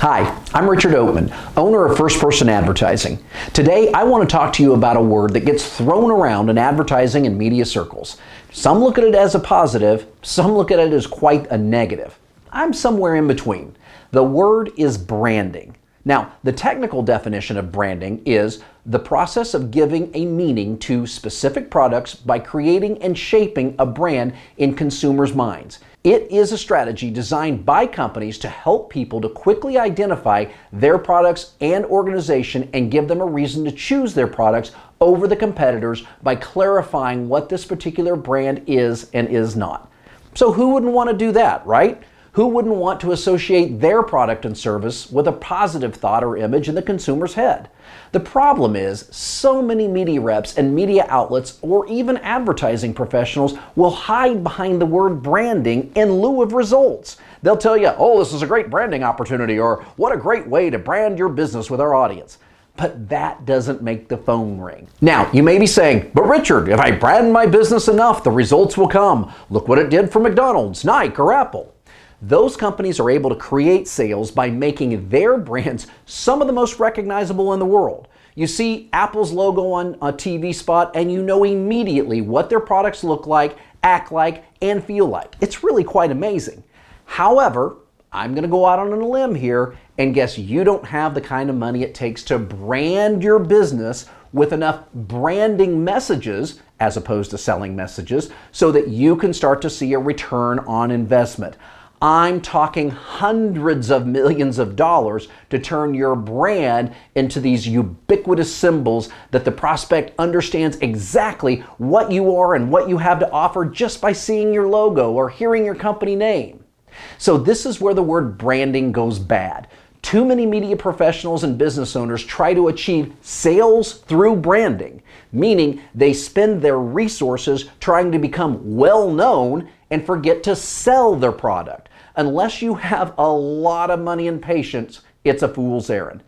Hi, I'm Richard Oatman, owner of First Person Advertising. Today, I want to talk to you about a word that gets thrown around in advertising and media circles. Some look at it as a positive, some look at it as quite a negative. I'm somewhere in between. The word is branding. Now, the technical definition of branding is the process of giving a meaning to specific products by creating and shaping a brand in consumers' minds. It is a strategy designed by companies to help people to quickly identify their products and organization and give them a reason to choose their products over the competitors by clarifying what this particular brand is and is not. So who wouldn't want to do that, right? Who wouldn't want to associate their product and service with a positive thought or image in the consumer's head? The problem is, so many media reps and media outlets or even advertising professionals will hide behind the word branding in lieu of results. They'll tell you, oh, this is a great branding opportunity, or what a great way to brand your business with our audience. But that doesn't make the phone ring. Now, you may be saying, but Richard, if I brand my business enough, the results will come. Look what it did for McDonald's, Nike, or Apple. Those companies are able to create sales by making their brands some of the most recognizable in the world. You see Apple's logo on a TV spot and you know immediately what their products look like, act like, and feel like. It's really quite amazing. However, I'm going to go out on a limb here and guess you don't have the kind of money it takes to brand your business with enough branding messages, as opposed to selling messages, so that you can start to see a return on investment. I'm talking hundreds of millions of dollars to turn your brand into these ubiquitous symbols that the prospect understands exactly what you are and what you have to offer just by seeing your logo or hearing your company name. So this is where the word branding goes bad. Too many media professionals and business owners try to achieve sales through branding, meaning they spend their resources trying to become well known and forget to sell their product. Unless you have a lot of money and patience, it's a fool's errand.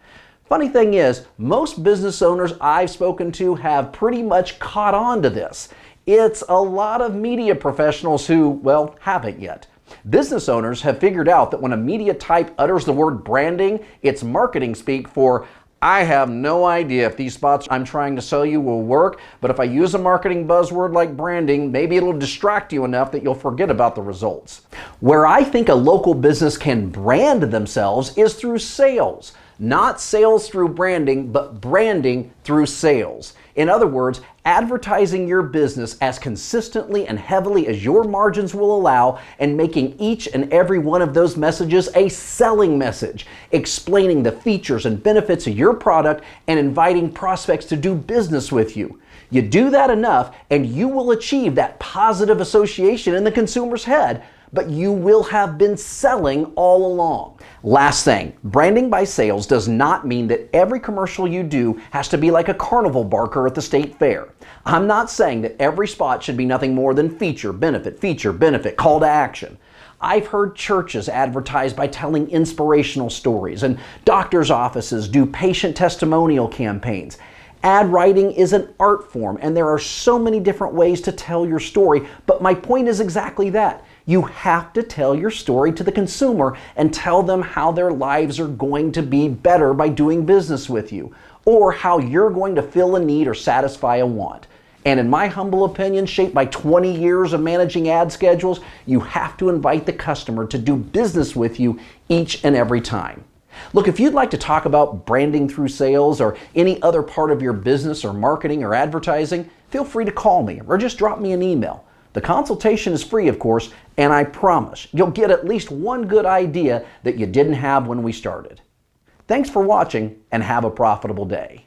Funny thing is, most business owners I've spoken to have pretty much caught on to this. It's a lot of media professionals who, well, haven't yet. Business owners have figured out that when a media type utters the word branding, it's marketing speak for, I have no idea if these spots I'm trying to sell you will work, but if I use a marketing buzzword like branding, maybe it'll distract you enough that you'll forget about the results. Where I think a local business can brand themselves is through sales. Not sales through branding, but branding through sales. In other words, advertising your business as consistently and heavily as your margins will allow and making each and every one of those messages a selling message, explaining the features and benefits of your product and inviting prospects to do business with you. You do that enough and you will achieve that positive association in the consumer's head, but you will have been selling all along. Last thing, branding by sales does not mean that every commercial you do has to be like a carnival barker at the state fair. I'm not saying that every spot should be nothing more than feature, benefit, call to action. I've heard churches advertise by telling inspirational stories, and doctors' offices do patient testimonial campaigns. Ad writing is an art form, and there are so many different ways to tell your story, but my point is exactly that. You have to tell your story to the consumer and tell them how their lives are going to be better by doing business with you, or how you're going to fill a need or satisfy a want. And in my humble opinion, shaped by 20 years of managing ad schedules, you have to invite the customer to do business with you each and every time. Look, if you'd like to talk about branding through sales or any other part of your business or marketing or advertising, feel free to call me or just drop me an email. The consultation is free, of course, and I promise you'll get at least one good idea that you didn't have when we started. Thanks for watching and have a profitable day.